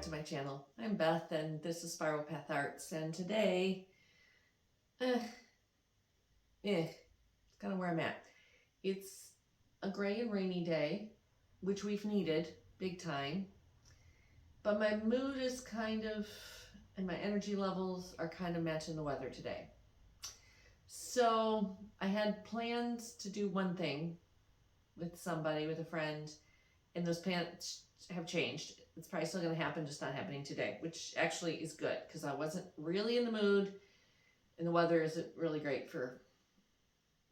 to my channel. I'm Beth and this is Spiral Path Arts, and today, it's kind of where I'm at. It's a gray and rainy day, which we've needed big time, but my mood is kind of, and my energy levels are kind of matching the weather today. So I had plans to do one thing with somebody, with a friend, and those plans have changed. It's probably still going to happen, just not happening today, which actually is good because I wasn't really in the mood and the weather isn't really great for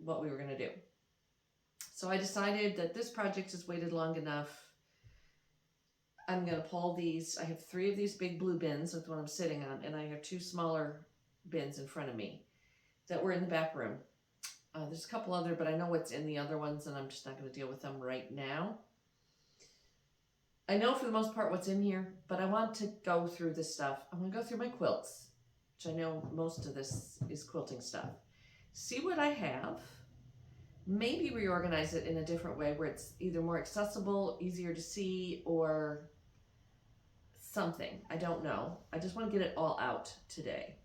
what we were going to do. So I decided that this project has waited long enough. I'm going to pull these. I have 3 of these big blue bins with what I'm sitting on, and I have 2 smaller bins in front of me that were in the back room. There's a couple other, but I know what's in the other ones, and I'm just not going to deal with them right now. I know for the most part what's in here, but I want to go through this stuff. I'm going to go through my quilts, which I know most of this is quilting stuff. See what I have. Maybe reorganize it in a different way where it's either more accessible, easier to see, or something. I don't know. I just want to get it all out today.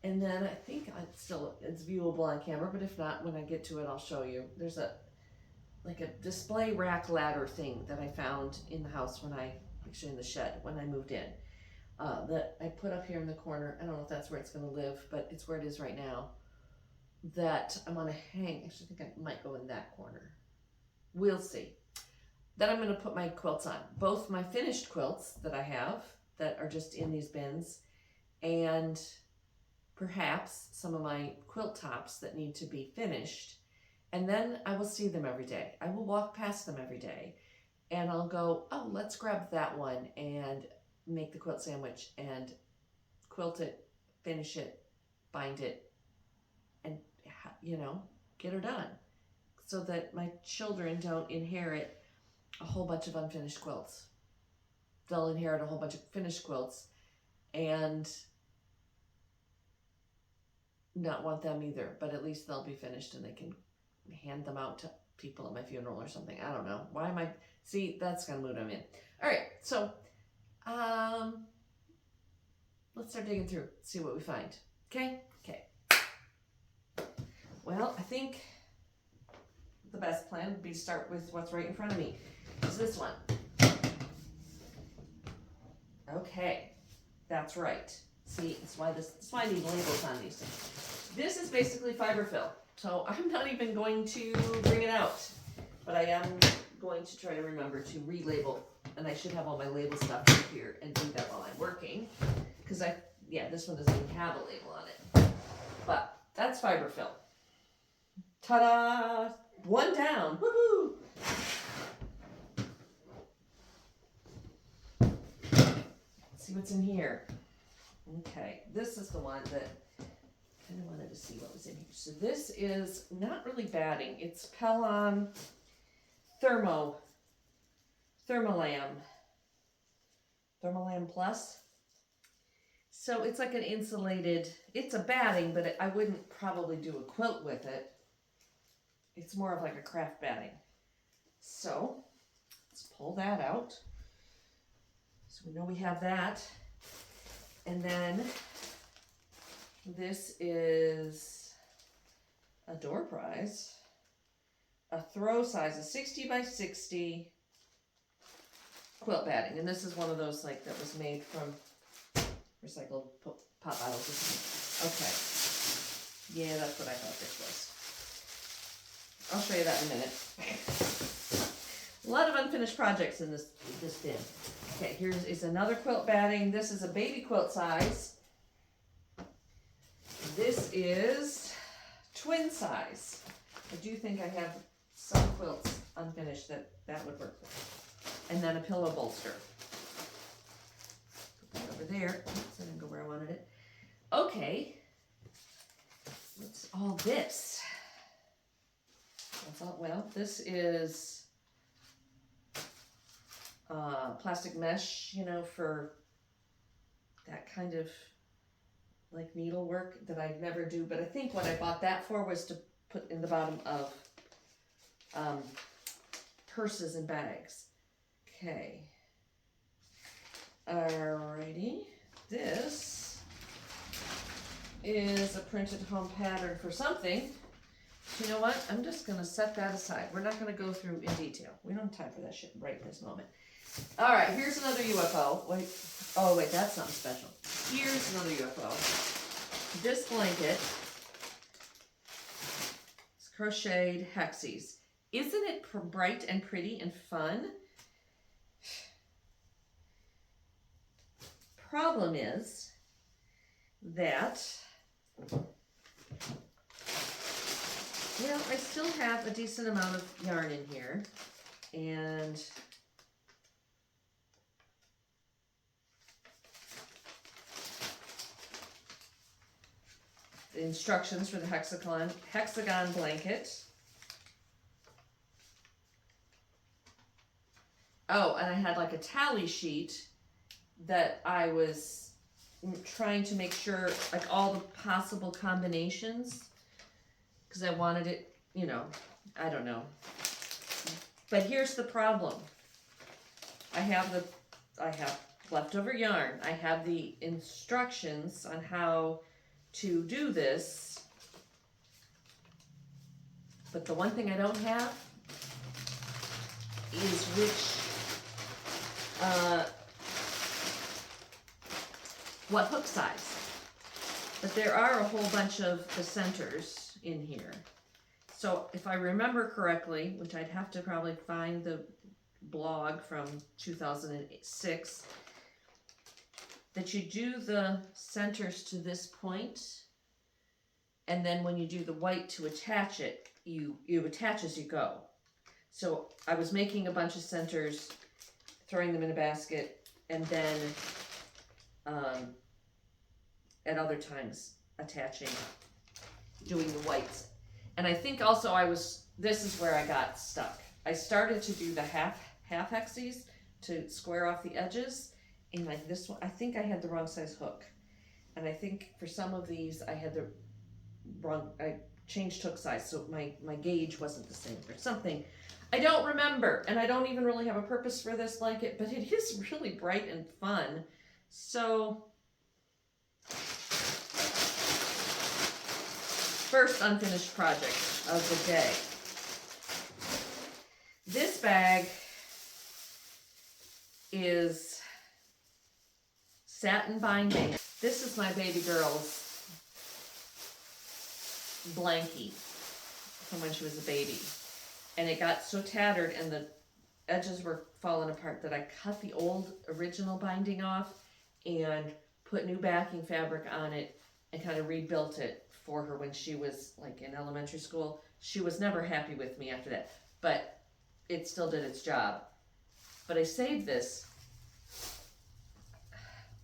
And then I think it's viewable on camera, but if not, when I get to it, I'll show you. There's a display rack ladder thing that I found in the house actually in the shed when I moved in, that I put up here in the corner. I don't know if that's where it's going to live, but it's where it is right now, that I'm going to hang. Actually, I think I might go in that corner. We'll see. Then I'm going to put my quilts on, both my finished quilts that I have that are just in these bins, and perhaps some of my quilt tops that need to be finished. And then I will see them every day. I will walk past them every day and I'll go, oh, let's grab that one and make the quilt sandwich and quilt it, finish it, bind it, and, get her done so that my children don't inherit a whole bunch of unfinished quilts. They'll inherit a whole bunch of finished quilts and not want them either, but at least they'll be finished and they can hand them out to people at my funeral or something. I don't know. Why am I... See, that's kind of mood I'm in. All right, so let's start digging through, see what we find. Okay? Well, I think the best plan would be to start with what's right in front of me. Is this one. Okay, that's right. See, that's why I need labels on these things. This is basically fiberfill. So I'm not even going to bring it out, but I am going to try to remember to relabel, and I should have all my label stuff here and do that while I'm working, because this one doesn't even have a label on it. But that's fiberfill. Ta-da! One down. Woohoo! Let's see what's in here. Okay, this is the one that I wanted to see what was in here. So this is not really batting. It's Pelon Thermolam Plus. So it's like an insulated, it's a batting, but I wouldn't probably do a quilt with it. It's more of like a craft batting. So let's pull that out. So we know we have that. And then this is a door prize, a throw size, a 60 by 60 quilt batting. And this is one of those that was made from recycled pop bottles. Okay. Yeah, that's what I thought this was. I'll show you that in a minute. A lot of unfinished projects in this bin. Okay, here's another quilt batting. This is a baby quilt size. This is twin size. I do think I have some quilts unfinished that would work with. And then a pillow bolster. Put that over there. Oops, I didn't go where I wanted it. Okay. What's all this? Well, this is plastic mesh, for that kind of needlework that I never do. But I think what I bought that for was to put in the bottom of purses and bags. Okay. Alrighty, this is a printed home pattern for something. You know what? I'm just gonna set that aside. We're not gonna go through in detail. We don't have time for that shit right in this moment. All right, here's another UFO. Wait, oh wait, that's something special. Here's another UFO. This blanket is crocheted hexies. Isn't it bright and pretty and fun? Problem is that, well, I still have a decent amount of yarn in here, and the instructions for the hexagon blanket. Oh, and I had like a tally sheet that I was trying to make sure, like all the possible combinations, because I wanted it, you know, I don't know. But here's the problem. I have leftover yarn. I have the instructions on how to do this. But the one thing I don't have is what hook size. But there are a whole bunch of the centers in here. So if I remember correctly, which I'd have to probably find the blog from 2006, that you do the centers to this point, and then when you do the white to attach it, you attach as you go. So I was making a bunch of centers, throwing them in a basket, and then at other times attaching, doing the whites. And I think also this is where I got stuck. I started to do the half hexies to square off the edges, and like this one, I think I had the wrong size hook. And I think for some of these I had I changed hook size, so my gauge wasn't the same or something. I don't remember, and I don't even really have a purpose for this blanket, but it is really bright and fun. So first unfinished project of the day. This bag is satin binding. This is my baby girl's blankie from when she was a baby. And it got so tattered and the edges were falling apart that I cut the old original binding off and put new backing fabric on it and kind of rebuilt it for her when she was like in elementary school. She was never happy with me after that, but it still did its job. But I saved this.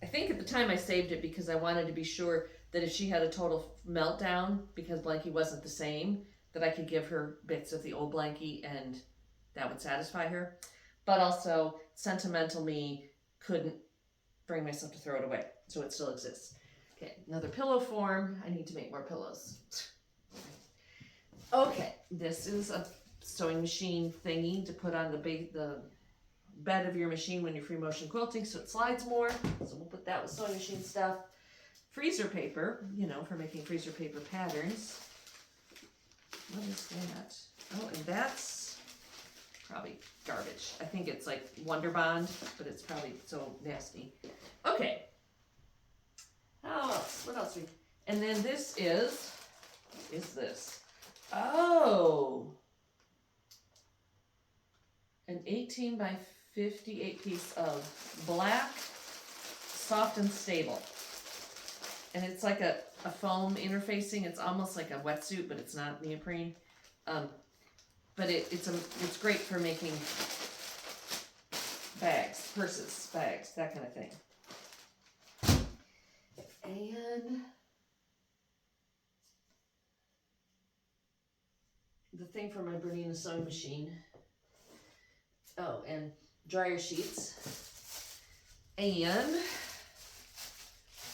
I think at the time I saved it because I wanted to be sure that if she had a total meltdown because blankie wasn't the same, that I could give her bits of the old blankie and that would satisfy her. But also, sentimental me couldn't bring myself to throw it away, so it still exists. Okay, another pillow form. I need to make more pillows. Okay, this is a sewing machine thingy to put on the bed of your machine when you're free motion quilting so it slides more. So we'll put that with sewing machine stuff. Freezer paper, you know, for making freezer paper patterns. What is that? Oh, and that's probably garbage. I think it's like Wonder Bond, but it's probably so nasty. Okay. How else? What else? And then this is, what is this? Oh! An 18 by 58 piece of black, soft and stable. And it's like a foam interfacing. It's almost like a wetsuit, but it's not neoprene. But it's great for making bags, purses, bags, that kind of thing. And the thing for my Bernina sewing machine. Oh, and dryer sheets. And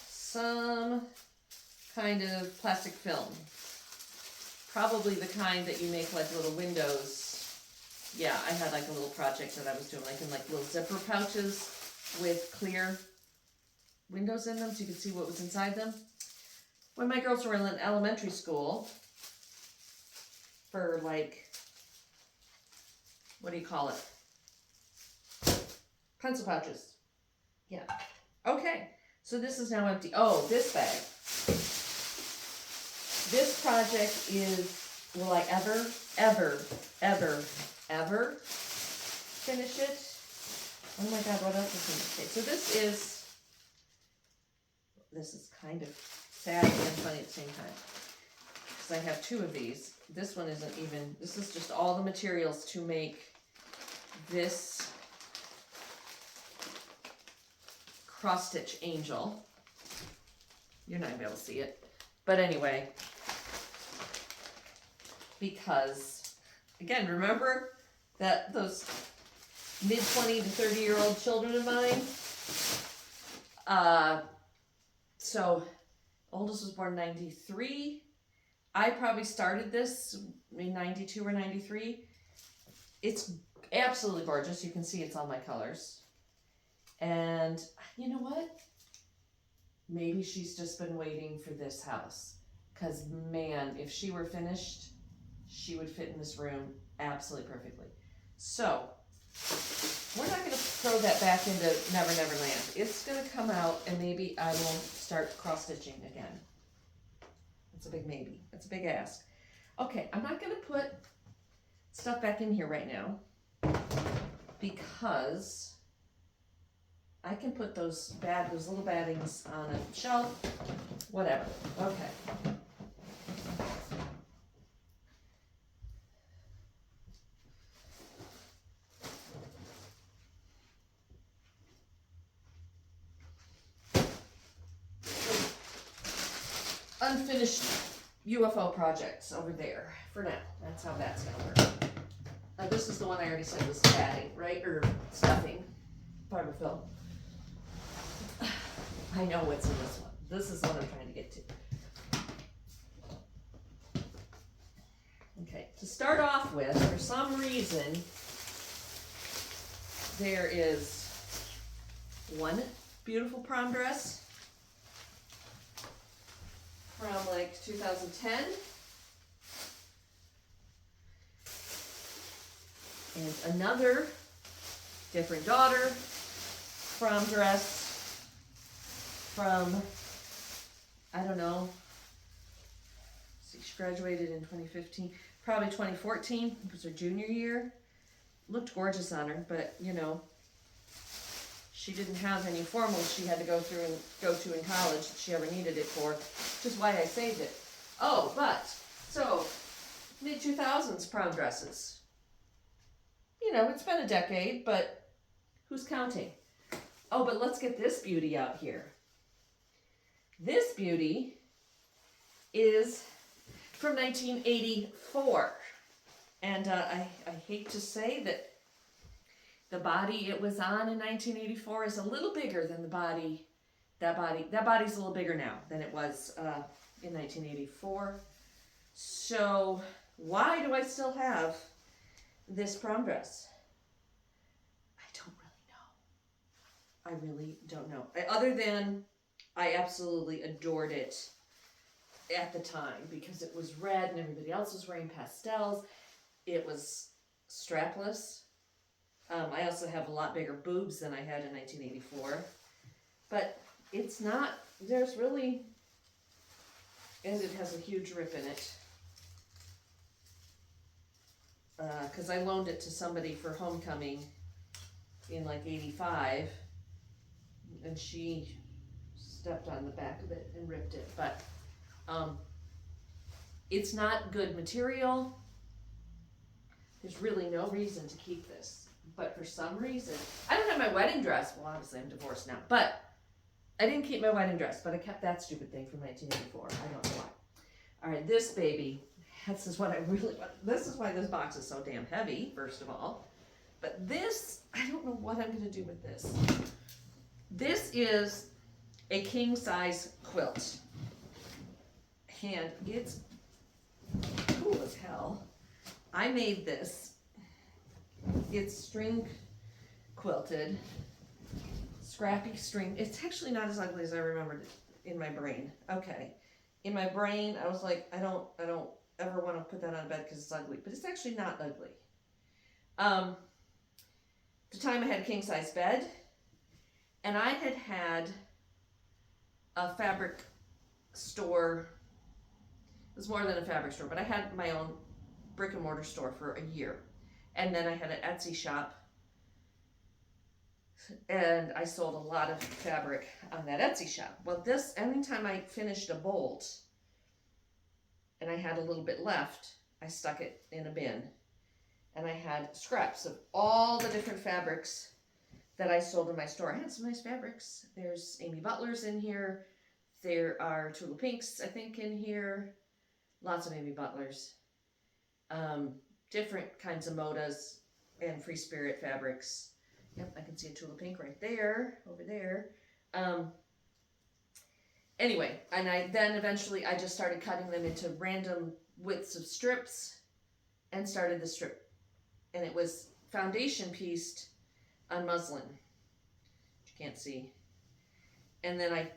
some kind of plastic film. Probably the kind that you make like little windows. Yeah, I had like a little project that I was doing, like in like little zipper pouches with clear windows in them so you could see what was inside them. When my girls were in elementary school, for like, what do you call it? Pencil pouches. Yeah. Okay, so this is now empty. Oh, this bag. This project is, will I ever finish it? Oh my God, what else is in this case? So this is kind of sad and funny at the same time. Because I have two of these. This one isn't even, this is just all the materials to make this cross stitch angel. You're not gonna be able to see it. But anyway, because again, remember that those mid 20 to 30-year-old children of mine, so oldest was born 93. I probably started this in 92 or 93. It's absolutely gorgeous. You can see it's all my colors. And you know what? Maybe she's just been waiting for this house. Because man, if she were finished, she would fit in this room absolutely perfectly. So, we're not going to throw that back into Never Never Land. It's going to come out and maybe I will start cross-stitching again. It's a big maybe. It's a big ask. Okay, I'm not going to put stuff back in here right now because I can put those little baddings on a shelf, whatever. Okay. Unfinished UFO projects over there for now. That's how that's gonna work. This is the one I already said was padding, right? Or stuffing, fiberfill. I know what's in this one. This is what I'm trying to get to. Okay, to start off with, for some reason, there is one beautiful prom dress from like 2010. And another different daughter prom dress from, I don't know, see, she graduated in 2015, probably 2014, it was her junior year. Looked gorgeous on her, but you know, she didn't have any formals she had to go to in college that she ever needed it for, which is why I saved it. Oh, but, so, mid-2000s prom dresses. You know, it's been a decade, but who's counting? Oh, but let's get this beauty out here. This beauty is from 1984. And I hate to say that the body it was on in 1984 is a little bigger than the body, that body's a little bigger now than it was in 1984. So why do I still have this prom dress? I don't really know. I really don't know. Other than I absolutely adored it at the time because it was red and everybody else was wearing pastels. It was strapless. I also have a lot bigger boobs than I had in 1984. But it's not, there's really, and it has a huge rip in it. Because I loaned it to somebody for homecoming in like 85. And she stepped on the back of it and ripped it. But it's not good material. There's really no reason to keep this. But for some reason, I don't have my wedding dress. Well, obviously I'm divorced now. But I didn't keep my wedding dress, but I kept that stupid thing from 1984. I don't know why. All right, this baby, this is what I really want. This is why this box is so damn heavy, first of all. But this, I don't know what I'm going to do with this. This is a king size quilt. And it's cool as hell. I made this. It's string quilted. scrappy string. It's actually not as ugly as I remembered it in my brain. Okay. In my brain, I was like, I don't ever want to put that on bed because it's ugly, but it's actually not ugly. At the time I had a king size bed, and I had a fabric store. It was more than a fabric store, but I had my own brick and mortar store for a year. And then I had an Etsy shop, and I sold a lot of fabric on that Etsy shop. Well, anytime I finished a bolt and I had a little bit left, I stuck it in a bin. And I had scraps of all the different fabrics that I sold in my store. I had some nice fabrics. There's Amy Butler's in here. There are Tula Pinks, I think, in here. Lots of Amy Butler's. Different kinds of modas and Free Spirit fabrics. Yep, I can see a Tula Pink right there, over there. Anyway, and then eventually I just started cutting them into random widths of strips and started the strip. And it was foundation pieced on muslin, which you can't see. And then I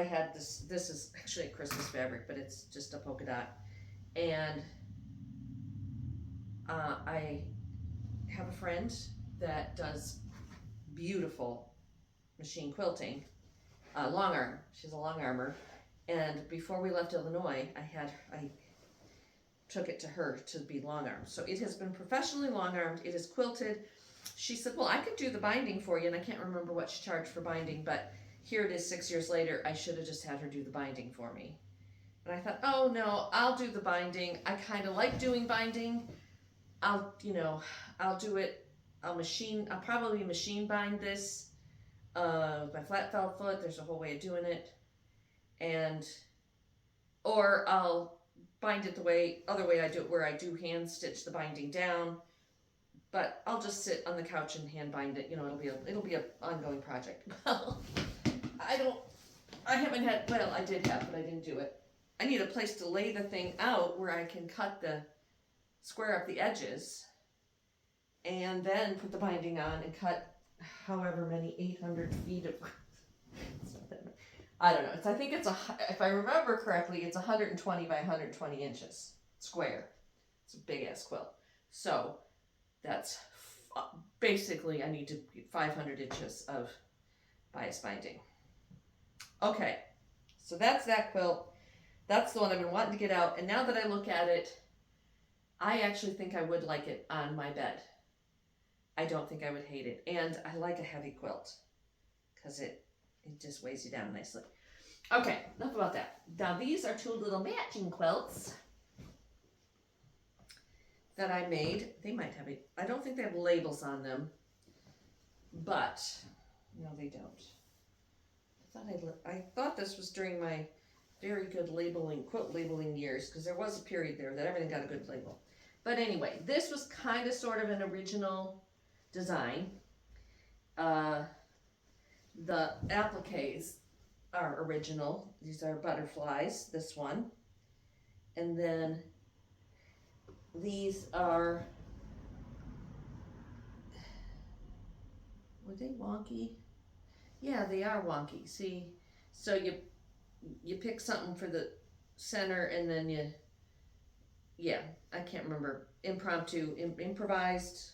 had this is actually a Christmas fabric, but it's just a polka dot. And I have a friend that does beautiful machine quilting, long arm. She's a long armor. And before we left Illinois, I took it to her to be long armed. So it has been professionally long armed. It is quilted. She said, well, I could do the binding for you. And I can't remember what she charged for binding, but here it is 6 years later. I should have just had her do the binding for me. And I thought, oh no, I'll do the binding. I kind of like doing binding. I'll do it. I'll probably machine bind this. My flat felt foot, there's a whole way of doing it. Or I'll bind it the other way I do it, where I do hand stitch the binding down. But I'll just sit on the couch and hand bind it. It'll be an ongoing project. I did have, but I didn't do it. I need a place to lay the thing out where I can square up the edges, and then put the binding on and cut however many 800 feet of. I don't know. If I remember correctly, it's 120 by 120 inches square. It's a big ass quilt. So that's basically I need to get 500 inches of bias binding. Okay, so that's that quilt. That's the one I've been wanting to get out, and now that I look at it, I actually think I would like it on my bed. I don't think I would hate it, and I like a heavy quilt because it just weighs you down nicely. Okay, enough about that. Now these are two little matching quilts that I made. They might have I don't think they have labels on them, but no, they don't. I thought this was during my very good quilt labeling years, because there was a period there that everything got a good label. But anyway, this was kind of sort of an original design. The appliques are original. These are butterflies, this one. And then these are, were they wonky? Yeah, they are wonky. See, so you pick something for the center, and then I can't remember, improvised,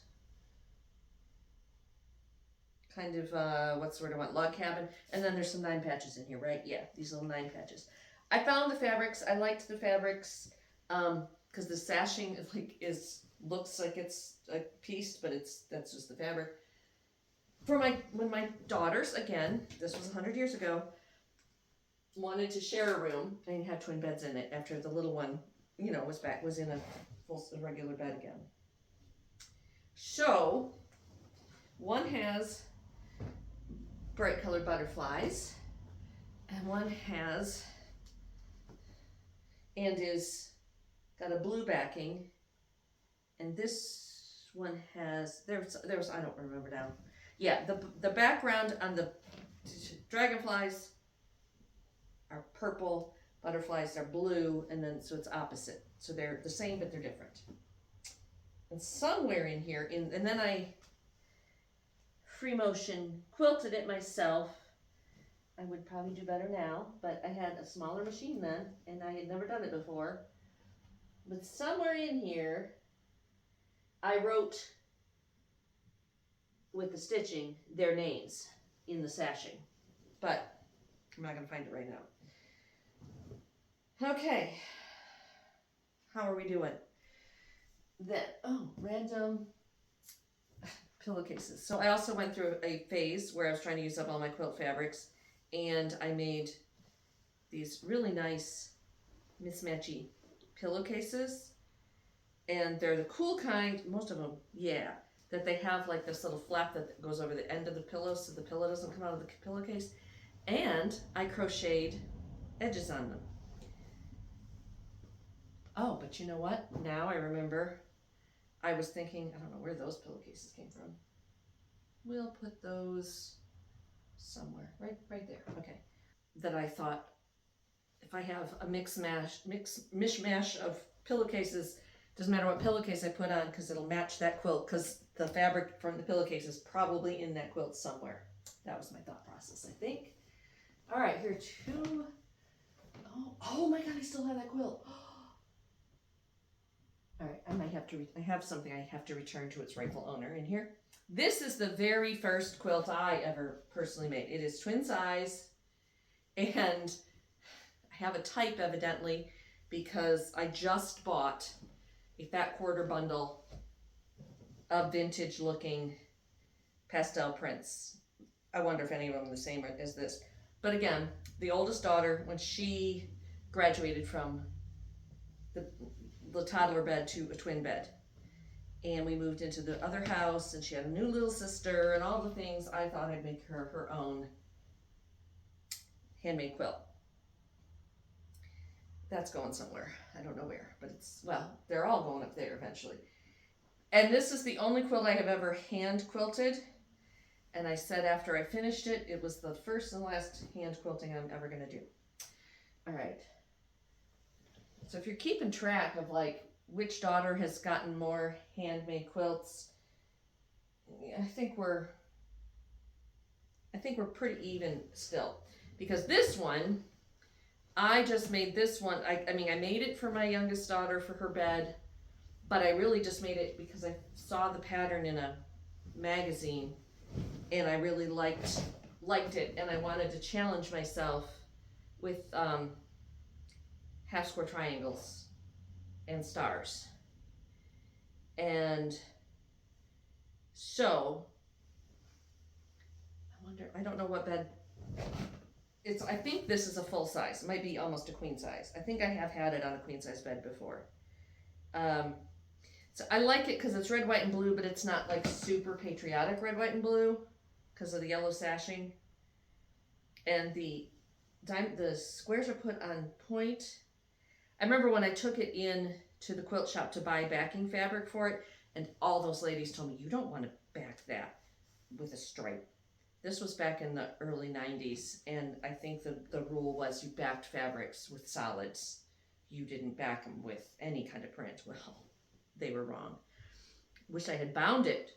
kind of, what's the word I want, log cabin, and then there's some 9 patches in here, right? Yeah, these little 9 patches. I found the fabrics, I liked the fabrics, because the sashing looks like it's pieced, but that's just the fabric. When my daughters, again, this was 100 years ago, wanted to share a room, and have twin beds in it after the little one, was in a full regular bed again. So, one has bright colored butterflies, and one has, is got a blue backing, and this one has, there's I don't remember now. Yeah, the background on the dragonflies are purple, butterflies are blue, and then so it's opposite. So they're the same, but they're different. And somewhere in here, and then free motion quilted it myself. I would probably do better now, but I had a smaller machine then, and I had never done it before. But somewhere in here, I wrote with the stitching their names in the sashing, but I'm not going to find it right now. Okay, how are we doing? Then, oh, random pillowcases. So I also went through a phase where I was trying to use up all my quilt fabrics, and I made these really nice mismatchy pillowcases, and they're the cool kind, most of them, yeah, that they have like this little flap that goes over the end of the pillow so the pillow doesn't come out of the pillowcase, and I crocheted edges on them. Oh, but you know what? Now I remember, I was thinking, I don't know where those pillowcases came from. We'll put those somewhere, right there, okay. That I thought, if I have a mishmash of pillowcases, doesn't matter what pillowcase I put on because it'll match that quilt, because the fabric from the pillowcase is probably in that quilt somewhere. That was my thought process, I think. All right, here are two. Oh my God, I still have that quilt. All right, I might have to, I have something I have to return to its rightful owner in here. This is the very first quilt I ever personally made. It is twin size, and I have a type evidently because I just bought a fat quarter bundle of vintage looking pastel prints. I wonder if any of them are the same as this. But again, the oldest daughter, when she graduated from the toddler bed to a twin bed, and we moved into the other house, and she had a new little sister and all the things, I thought I'd make her her own handmade quilt. That's going somewhere. I don't know where, but it's, well, they're all going up there eventually. And this is the only quilt I have ever hand quilted. And I said after I finished it, it was the first and last hand quilting I'm ever going to do. All right. So if you're keeping track of like which daughter has gotten more handmade quilts, I think we're pretty even still. Because this one, I just made this one, I mean, I made it for my youngest daughter for her bed, but I really just made it because I saw the pattern in a magazine and I really liked it, and I wanted to challenge myself with half square triangles and stars. And so I wonder, I don't know what bed it's, I think this is a full size. It might be almost a queen size. I think I have had it on a queen size bed before. So I like it because it's red, white, and blue, but it's not like super patriotic red, white, and blue because of the yellow sashing. And the squares are put on point. I remember when I took it in to the quilt shop to buy backing fabric for it, and all those ladies told me, you don't want to back that with a stripe. This was back in the early 90s, and I think the rule was you backed fabrics with solids. You didn't back them with any kind of print. Well, they were wrong. Wish I had bound it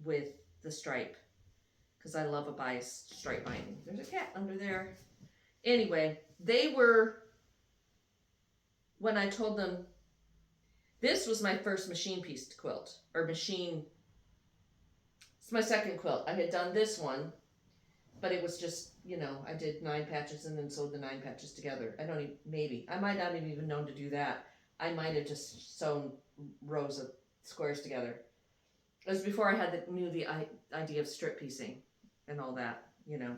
with the stripe, because I love a biased stripe binding. There's a cat under there. Anyway, they were, when I told them, this was my first machine pieced quilt, or machine, it's my second quilt. I had done this one, but it was just, you know, I did 9 patches and then sewed the 9 patches together. I don't even, maybe, I might not have even known to do that. I might have just sewn rows of squares together. It was before I knew the idea of strip piecing and all that, you know.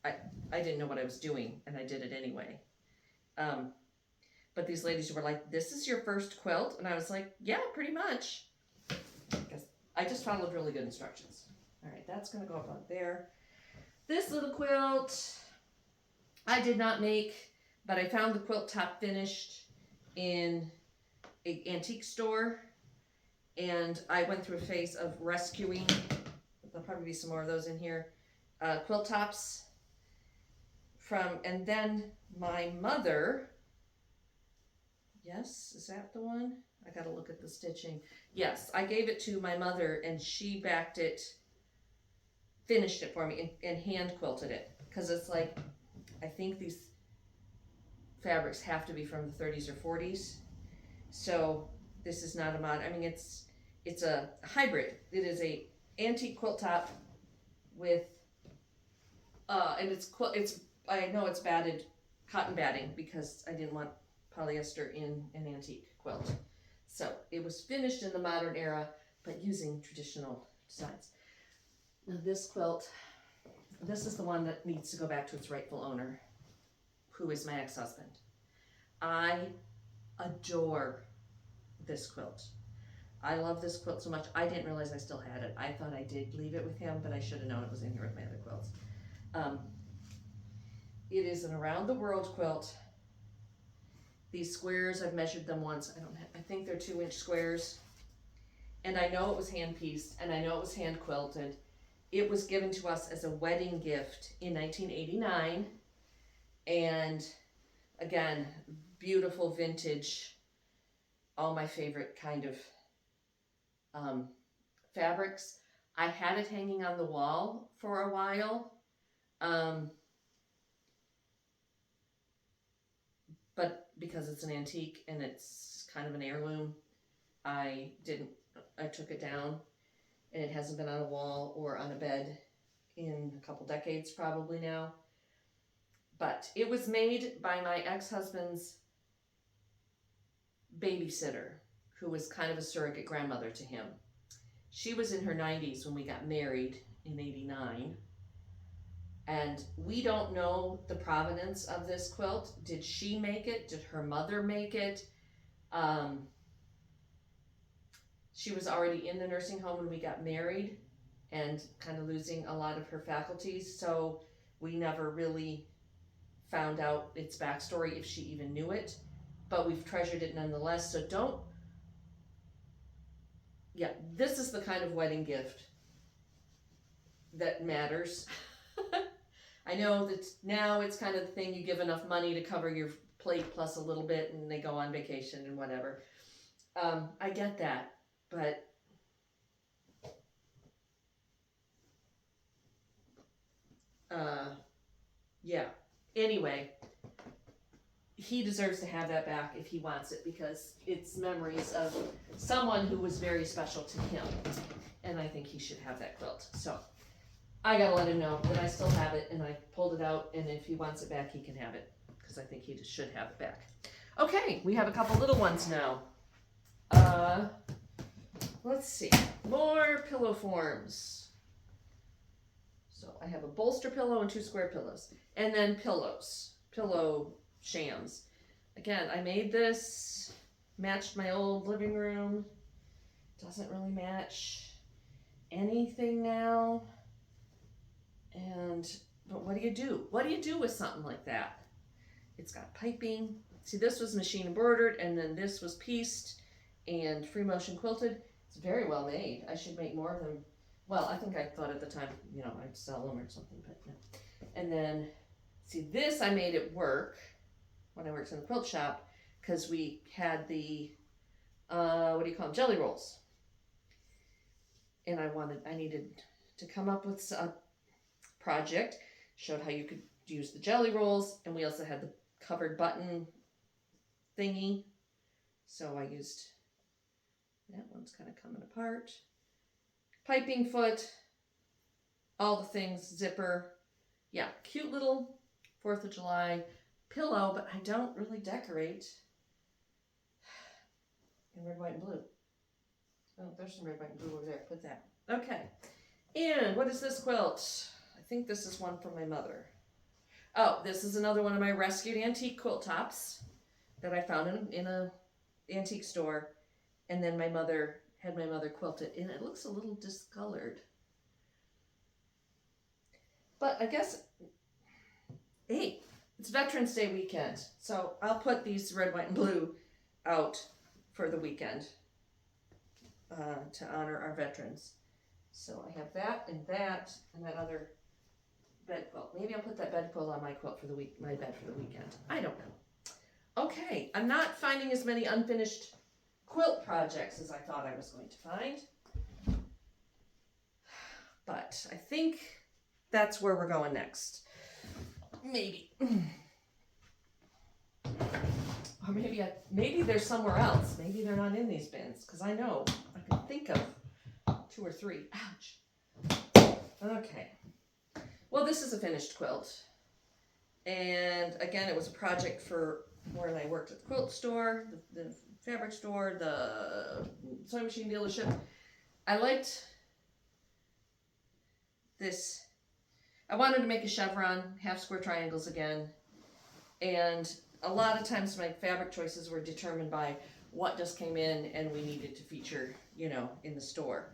I didn't know what I was doing, and I did it anyway. But these ladies were like, this is your first quilt? And I was like, yeah, pretty much. Because I just followed really good instructions. All right, that's going to go up on there. This little quilt I did not make, but I found the quilt top finished in an antique store. And I went through a phase of rescuing, there'll probably be some more of those in here, quilt tops from, and then my mother, yes, is that the one? I gotta look at the stitching. Yes, I gave it to my mother and she backed it finished it for me and hand quilted it, because it's like, I think these fabrics have to be from the 30s or 40s. So this is not a mod. I mean, it's a hybrid. It is a antique quilt top with and it's I know it's batted cotton batting because I didn't want polyester in an antique quilt. So it was finished in the modern era, but using traditional designs. Now this quilt, this is the one that needs to go back to its rightful owner, who is my ex-husband. I adore this quilt. I love this quilt so much. I didn't realize I still had it. I thought I did leave it with him, but I should have known it was in here with my other quilts. It is an around the world quilt. These squares, I've measured them once. I think they're 2-inch squares. And I know it was hand pieced, and I know it was hand quilted. It was given to us as a wedding gift in 1989. And again, beautiful vintage, all my favorite kind of fabrics. I had it hanging on the wall for a while. But because it's an antique and it's kind of an heirloom, I took it down, and it hasn't been on a wall or on a bed in a couple decades probably now. But it was made by my ex-husband's babysitter, who was kind of a surrogate grandmother to him. She was in her 90s when we got married in 89. And we don't know the provenance of this quilt. Did she make it? Did her mother make it? She was already in the nursing home when we got married and kind of losing a lot of her faculties. So we never really found out its backstory, if she even knew it. But we've treasured it nonetheless. So this is the kind of wedding gift that matters. I know that now it's kind of the thing, you give enough money to cover your plate plus a little bit and they go on vacation and whatever. I get that, but yeah. Anyway, he deserves to have that back if he wants it, because it's memories of someone who was very special to him. And I think he should have that quilt. So I gotta let him know that I still have it, and I pulled it out, and if he wants it back, he can have it, because I think he just should have it back. Okay, we have a couple little ones now. Let's see, more pillow forms. So I have a bolster pillow and 2 square pillows, and then pillows, pillow shams. Again, I made this, matched my old living room. Doesn't really match anything now. But what do you do? What do you do with something like that? It's got piping. See, this was machine embroidered, and then this was pieced and free motion quilted. It's very well made. I should make more of them. Well, I think I thought at the time, I'd sell them or something, but no. And then, see, this I made it work when I worked in the quilt shop, because we had the, what do you call them, jelly rolls. And I needed to come up with a project, showed how you could use the jelly rolls, and we also had the covered button thingy. So I used, that one's kind of coming apart. Piping foot, all the things, zipper. Yeah, cute little 4th of July pillow, but I don't really decorate in red, white, and blue. Oh, there's some red, white, and blue over there. Put that. Okay. And what is this quilt? I think this is one from my mother. Oh, this is another one of my rescued antique quilt tops that I found in a antique store. And then my mother had my mother quilt it, and it looks a little discolored. But I guess, hey, it's Veterans Day weekend, so I'll put these red, white, and blue out for the weekend to honor our veterans. So I have that and that other bed quilt. Maybe I'll put that bed quilt on my quilt for the week, my bed for the weekend. I don't know. Okay, I'm not finding as many unfinished quilt projects as I thought I was going to find. But I think that's where we're going next. Maybe. Or maybe they're somewhere else. Maybe they're not in these bins, because I know I can think of 2 or 3. Ouch. Okay. Well, this is a finished quilt. And again, it was a project for when I worked at the quilt store, the fabric store, the sewing machine dealership. I liked this. I wanted to make a chevron, half square triangles again. And a lot of times my fabric choices were determined by what just came in and we needed to feature, you know, in the store.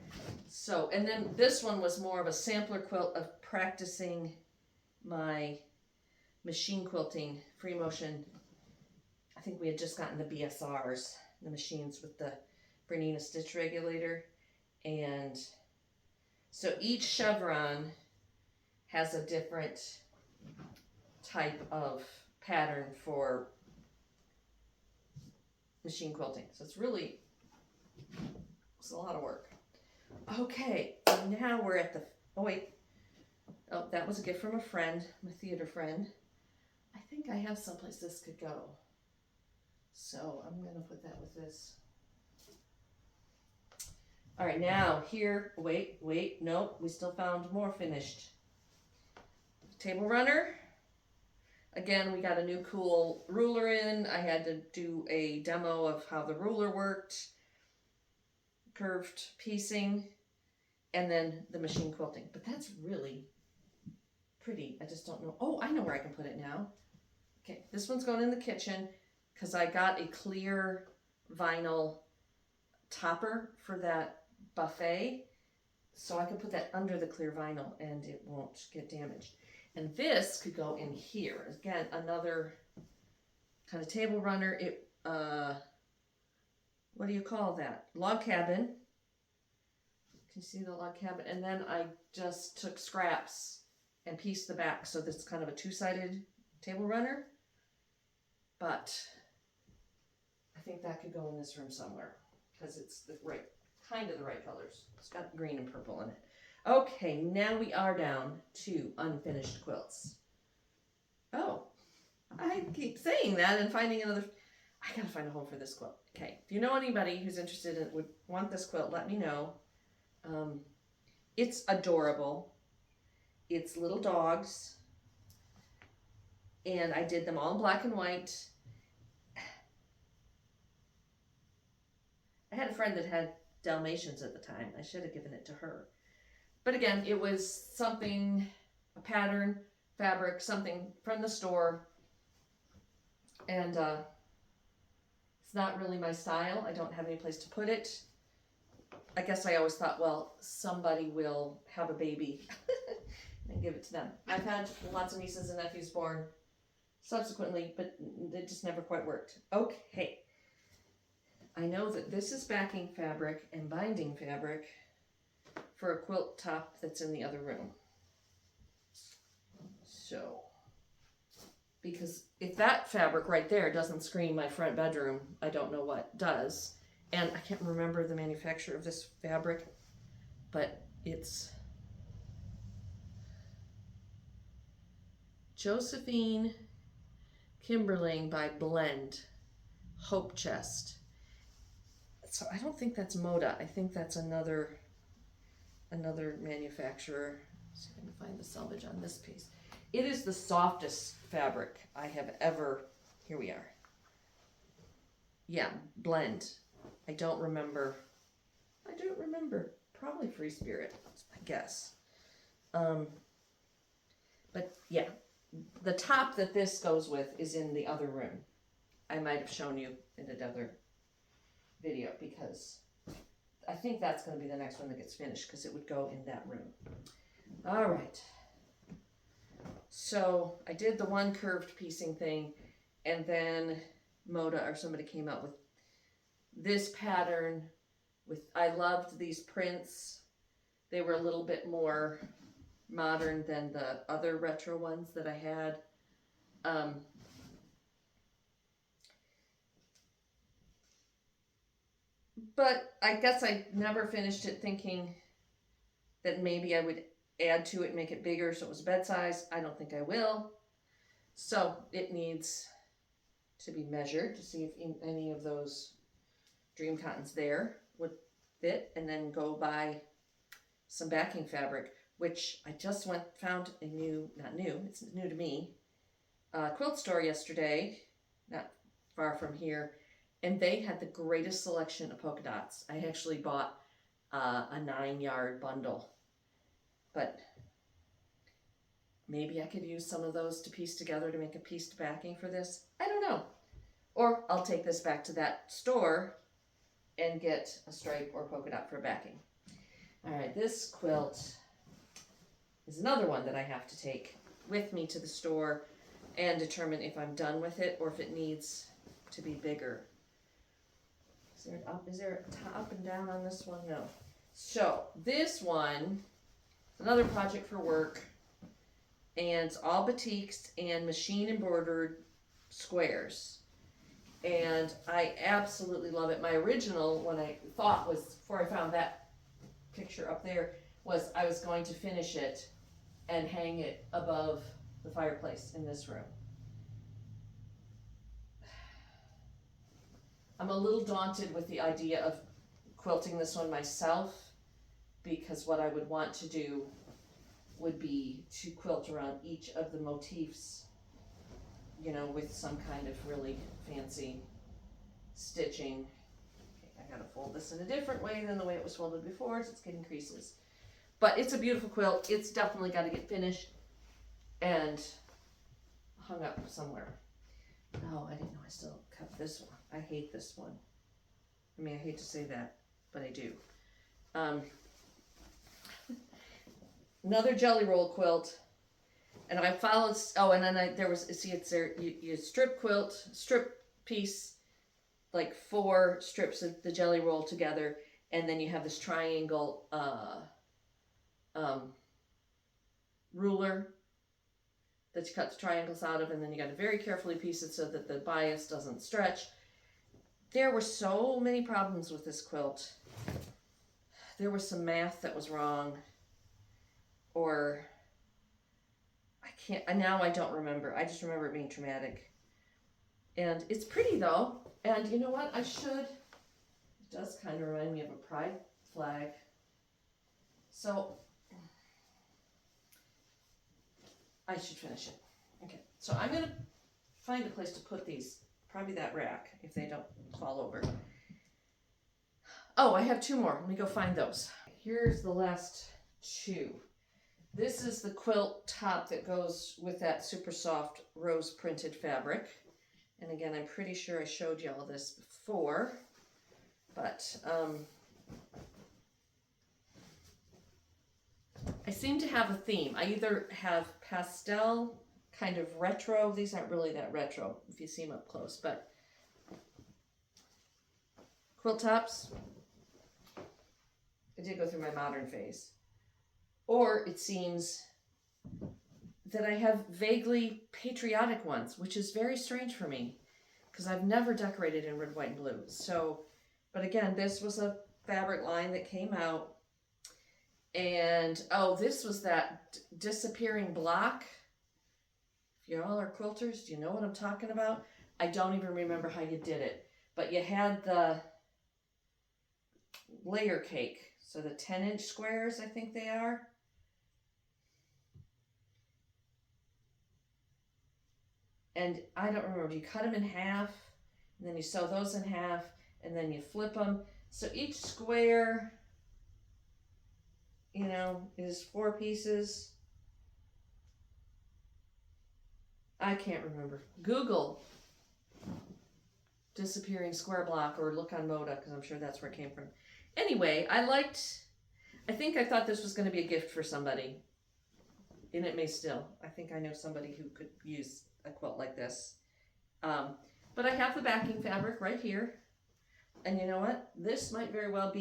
So, and then this one was more of a sampler quilt of practicing my machine quilting, free motion. I think we had just gotten the BSRs, the machines with the Bernina stitch regulator. And so each chevron has a different type of pattern for machine quilting. So it's a lot of work. Okay, now we're at the, that was a gift from a friend, my theater friend. I think I have someplace this could go. So I'm gonna put that with this. All right, now here, nope, we still found more finished. Table runner. Again, we got a new cool ruler in. I had to do a demo of how the ruler worked, curved piecing, and then the machine quilting. But that's really pretty. I just don't know. Oh, I know where I can put it now. Okay, this one's going in the kitchen because I got a clear vinyl topper for that buffet. So I can put that under the clear vinyl and it won't get damaged. And this could go in here. Again, another kind of table runner. What do you call that? Log cabin. Can you see the log cabin? And then I just took scraps and pieced the back. So this is kind of a 2-sided table runner. But I think that could go in this room somewhere because it's the right, kind of the right colors. It's got green and purple in it. Okay, now we are down to unfinished quilts. Oh, I keep saying that and finding another. I gotta find a home for this quilt. Okay, if you know anybody who's interested and would want this quilt, let me know. It's adorable. It's little dogs. And I did them all in black and white. I had a friend that had Dalmatians at the time. I should have given it to her. But again, it was something, a pattern, fabric, something from the store. And it's not really my style. I don't have any place to put it. I guess I always thought, well, somebody will have a baby and give it to them. I've had lots of nieces and nephews born subsequently, but it just never quite worked. Okay. I know that this is backing fabric and binding fabric for a quilt top that's in the other room. So, because if that fabric right there doesn't screen my front bedroom, I don't know what does. And I can't remember the manufacturer of this fabric, but it's Josephine Kimberling by Blend, Hope Chest. So I don't think that's Moda. I think that's another manufacturer. Let's see if I can find the selvage on this piece. It is the softest fabric I have ever. Here we are. Yeah, Blend. I don't remember. Probably Free Spirit, I guess. But yeah, the top that this goes with is in the other room. I might have shown you in another video because I think that's going to be the next one that gets finished because it would go in that room. All right. So I did the one curved piecing thing, and then Moda or somebody came up with this pattern I loved these prints. They were a little bit more modern than the other retro ones that I had. But I guess I never finished it thinking that maybe I would add to it, make it bigger so it was bed size. I don't think I will. So it needs to be measured to see if any of those dream cottons there would fit, and then go buy some backing fabric, which I just found a new, not new, it's new to me, quilt store yesterday, not far from here, and they had the greatest selection of polka dots. I actually bought a 9-yard bundle, but maybe I could use some of those to piece together to make a pieced backing for this. I don't know. Or I'll take this back to that store and get a stripe or polka dot for backing. All right, this quilt is another one that I have to take with me to the store and determine if I'm done with it or if it needs to be bigger. Is there a up and down on this one? No. So this one, another project for work, and it's all batiks and machine embroidered squares. And I absolutely love it. My original, what I thought was, before I found that picture up there, was I was going to finish it and hang it above the fireplace in this room. I'm a little daunted with the idea of quilting this one myself, because what I would want to do would be to quilt around each of the motifs, you know, with some kind of really fancy stitching. Okay, I gotta fold this in a different way than the way it was folded before, so it's getting creases. But it's a beautiful quilt. It's definitely got to get finished and hung up somewhere. Oh, I didn't know I still kept this one. I hate this one. I mean, I hate to say that, but I do. Another jelly roll quilt, and I followed. Oh, and then there was, see, it's there. You strip piece, like 4 strips of the jelly roll together, and then you have this triangle ruler that you cut the triangles out of, and then you got to very carefully piece it so that the bias doesn't stretch. There were so many problems with this quilt. There was some math that was wrong, or now I don't remember. I just remember it being traumatic. And it's pretty though, and you know what, it does kind of remind me of a pride flag. So I should finish it. Okay, so I'm gonna find a place to put these, probably that rack, if they don't fall over. Oh, I have 2 more. Let me go find those. Here's the last 2. This is the quilt top that goes with that super soft rose printed fabric. And again, I'm pretty sure I showed you all this before, but I seem to have a theme. I either have pastel, kind of retro. These aren't really that retro if you see them up close, but quilt tops. I did go through my modern phase. Or it seems that I have vaguely patriotic ones, which is very strange for me because I've never decorated in red, white, and blue. So, but again, this was a fabric line that came out. And, oh, this was that disappearing block. If you all are quilters, do you know what I'm talking about? I don't even remember how you did it. But you had the layer cake. So the 10-inch squares, I think they are. And I don't remember, you cut them in half, and then you sew those in half, and then you flip them. So each square, you know, is 4 pieces. I can't remember. Google disappearing square block or look on Moda, because I'm sure that's where it came from. Anyway, I thought this was going to be a gift for somebody, and it may still. I think I know somebody who could use a quilt like this. But I have the backing fabric right here, and you know what? This might very well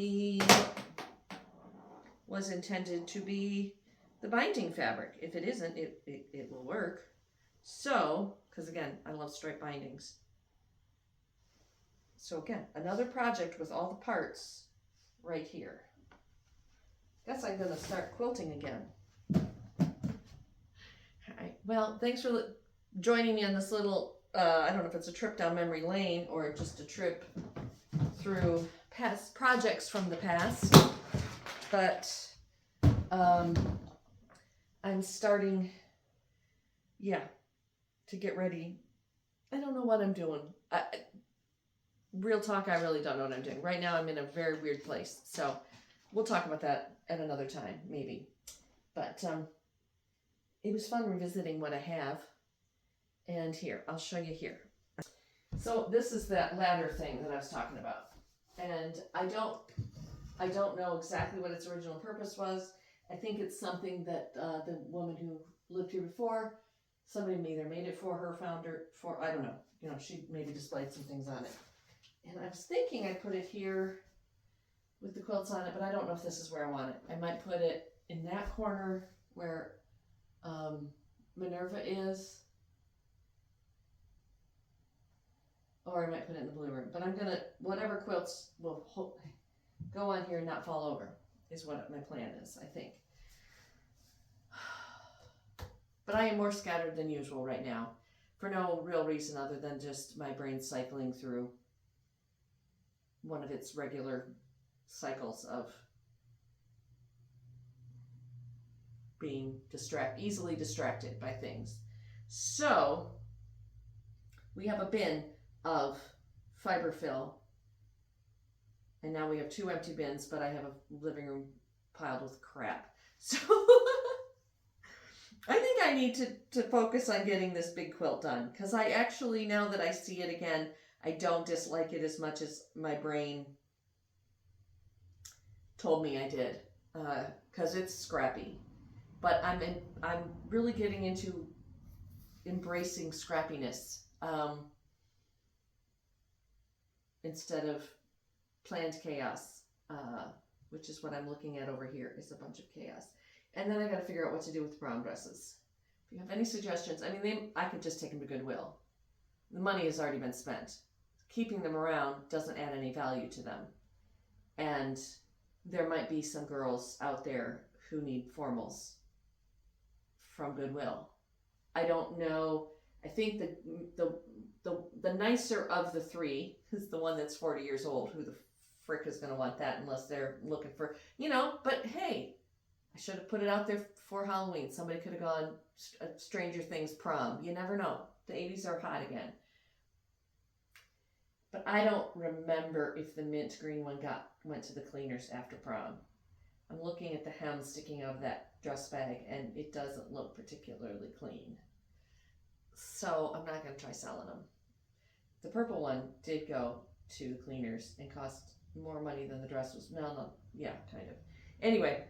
was intended to be the binding fabric. If it isn't, it will work. So, because again, I love striped bindings. So again, another project with all the parts right here. Guess I'm gonna start quilting again. Well, thanks for joining me on this little, I don't know if it's a trip down memory lane or just a trip through past projects from the past. But I'm starting, to get ready. I don't know what I'm doing. Real talk, I really don't know what I'm doing. Right now I'm in a very weird place. So we'll talk about that at another time, maybe. But it was fun revisiting what I have. And here, I'll show you here. So this is that ladder thing that I was talking about. And I don't know exactly what its original purpose was. I think it's something that the woman who lived here before, somebody either made it for her, found her for, I don't know. You know, she maybe displayed some things on it. And I was thinking I'd put it here with the quilts on it, but I don't know if this is where I want it. I might put it in that corner where Minerva is. Or I might put it in the blue room. But I'm gonna, whatever quilts will go on here and not fall over is what my plan is, I think. But I am more scattered than usual right now for no real reason other than just my brain cycling through one of its regular cycles of being easily distracted by things. So we have a bin of fiber fill, and now we have 2 empty bins, but I have a living room piled with crap. So I think I need to focus on getting this big quilt done, because I actually, now that I see it again, I don't dislike it as much as my brain told me I did, because it's scrappy. But I'm really getting into embracing scrappiness instead of planned chaos, which is what I'm looking at over here, is a bunch of chaos. And then I got to figure out what to do with the prom dresses. If you have any suggestions, I mean, I could just take them to Goodwill. The money has already been spent. Keeping them around doesn't add any value to them. And there might be some girls out there who need formals from Goodwill. I don't know. I think the nicer of the 3 is the one that's 40 years old. Who the frick is going to want that unless they're looking for, but hey, I should have put it out there for Halloween. Somebody could have gone Stranger Things prom. You never know. The 80s are hot again. But I don't remember if the mint green one went to the cleaners after prom. I'm looking at the hem sticking out of that dress bag, and it doesn't look particularly clean. So I'm not going to try selling them. The purple one did go to the cleaners and cost more money than the dress was. No, yeah, kind of. Anyway,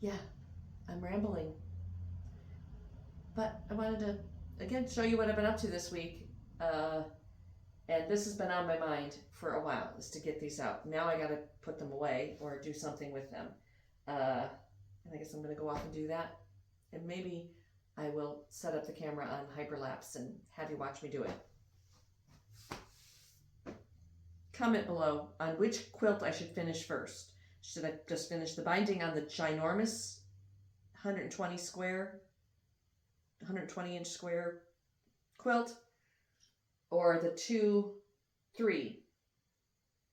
yeah, I'm rambling. But I wanted to, again, show you what I've been up to this week. And this has been on my mind for a while, is to get these out. Now I got to put them away or do something with them. And I guess I'm going to go off and do that. And maybe I will set up the camera on hyperlapse and have you watch me do it. Comment below on which quilt I should finish first. Should I just finish the binding on the ginormous 120 inch square quilt? Or the 2, 3,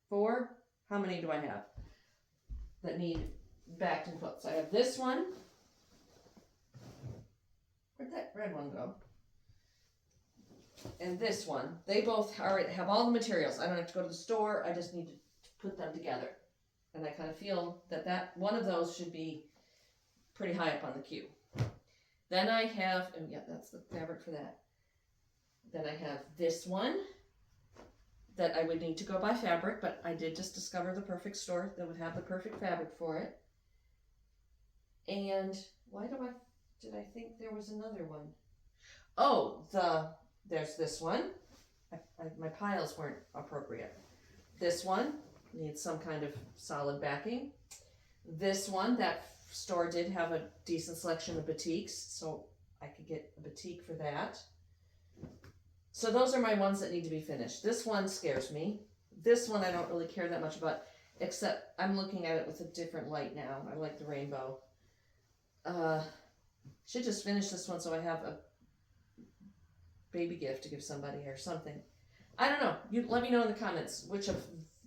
4? How many do I have that need backed and quilts? I have this one. Where'd that red one go? And this one. They both have all the materials. I don't have to go to the store. I just need to put them together. And I kind of feel that one of those should be pretty high up on the queue. Then I have, and yeah, that's the fabric for that. Then I have this one that I would need to go buy fabric, but I did just discover the perfect store that would have the perfect fabric for it. And did I think there was another one? Oh, there's this one. My piles weren't appropriate. This one needs some kind of solid backing. This one, that store did have a decent selection of batiks, so I could get a batik for that. So those are my ones that need to be finished. This one scares me. This one I don't really care that much about, except I'm looking at it with a different light now. I like the rainbow. Should just finish this one so I have baby gift to give somebody or something. I don't know. You let me know in the comments which of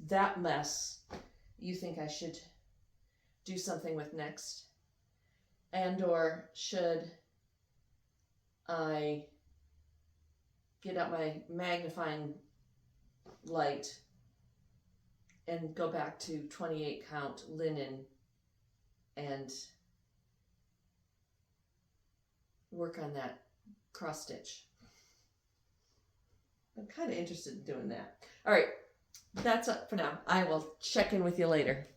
that mess you think I should do something with next. And or should I get out my magnifying light and go back to 28 count linen and work on that cross stitch. I'm kind of interested in doing that. All right, that's up for now. I will check in with you later.